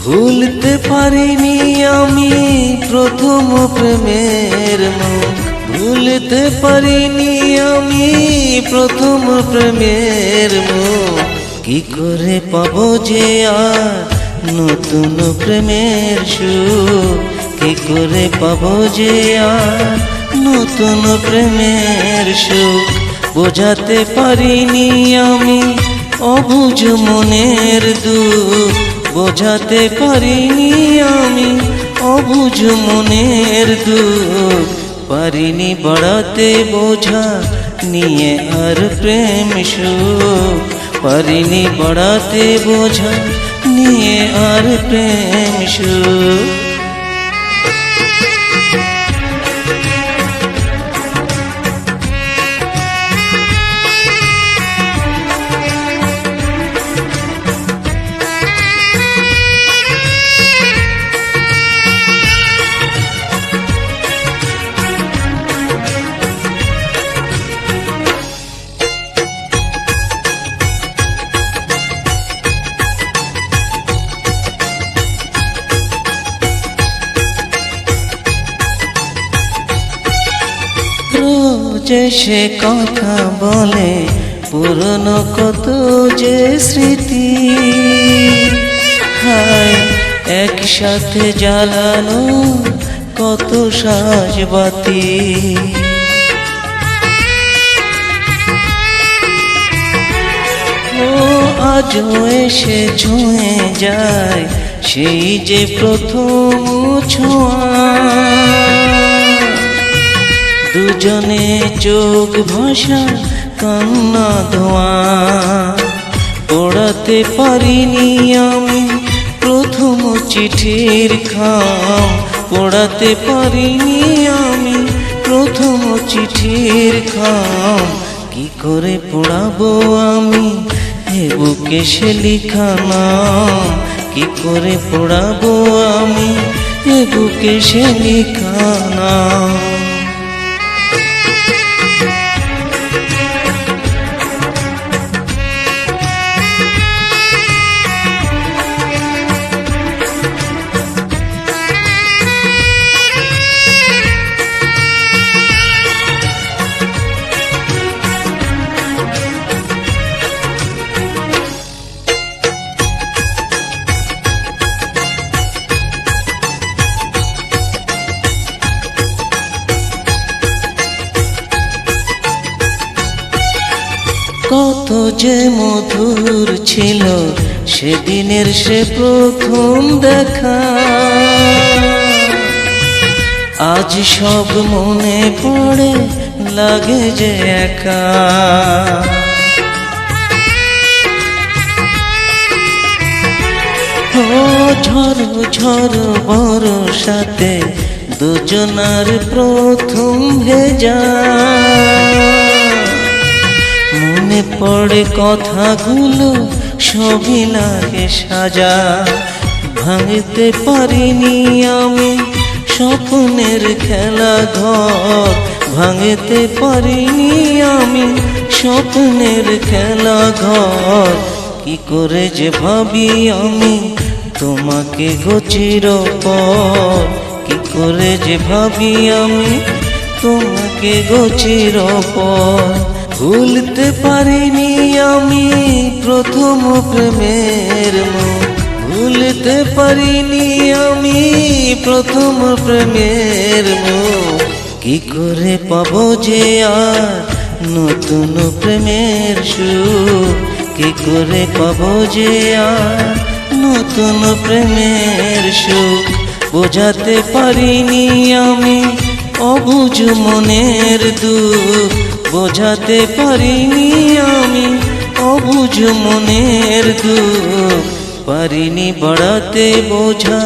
ভুলতে পারিনি আমি প্রথম প্রেমের মুখ, ভুলতে পারিনি আমি প্রথম প্রেমের মুখ। কি করে পাবো যে আর নতুন প্রেমের সুখ, কি করে পাবো যে আর নতুন প্রেমের সুখ। বোঝাতে পারিনি আমি অবুঝ মনের দুঃখ, বোঝাতে পারিনি আমি অবুঝ মনের দুঃখ। পারিনি বাড়াতে বোঝা নিয়ে আর প্রেম সুখ, পারিনি বাড়াতে বোঝা নিয়ে আর প্রেম সুখ। যে সে কথা বলে পুরনো কত যে স্মৃতি, হায় একসাথে জ্বালানো কত সাজবাতি। ও আজও এসে ছুঁয়ে যায় সেই যে প্রথম ছোঁয়া, দুজনে চোখ ভাষা কান্না ধোয়া। পড়াতে পারিনি আমি প্রথম চিঠির খাম, পড়াতে পারিনি আমি প্রথম চিঠির খাম। কি করে পড়াবো আমি এ বুকে সে লিখা নাম, কি করে পড়াবো আমি এ বুকে সে লিখা নাম। কত যে মধুর ছিল সেদিনের সে প্রথম দেখা, আজ সব মনে পড়ে লাগে যে একা। ও ঝড় ঝড় বর্ষাতে দুজনার প্রথম ভেজা, মনে পড়ে কথাগুলো সবই লাগে সাজা। ভাঙতে পারিনি আমি স্বপ্নের খেলা ঘর, ভাঙতে পারিনি আমি স্বপ্নের খেলা ঘর। কি করে যে ভাবি আমি তোমাকে গো চিরপর, কি করে যে ভাবি আমি তোমাকে গো চিরপর। ভুলতে পারিনি আমি প্রথম প্রেমের মুখ, ভুলতে পারিনি আমি প্রথম প্রেমের মুখ। কি করে পাবো যে আর নতুন প্রেমের সুখ, কি করে পাবো যে আর নতুন প্রেমের সুখ। বোঝাতে পারিনি আমি অবুঝ মনের দুঃখ, বোঝাতে পারিনি আমি অবুঝ মনের দুঃখ। পারিনি বাড়াতে বোঝা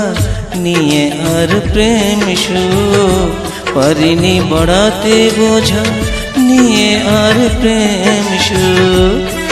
নিয়ে আর প্রেম সুখ, পারিনি বাড়াতে বোঝা নিয়ে আর প্রেম সুখ।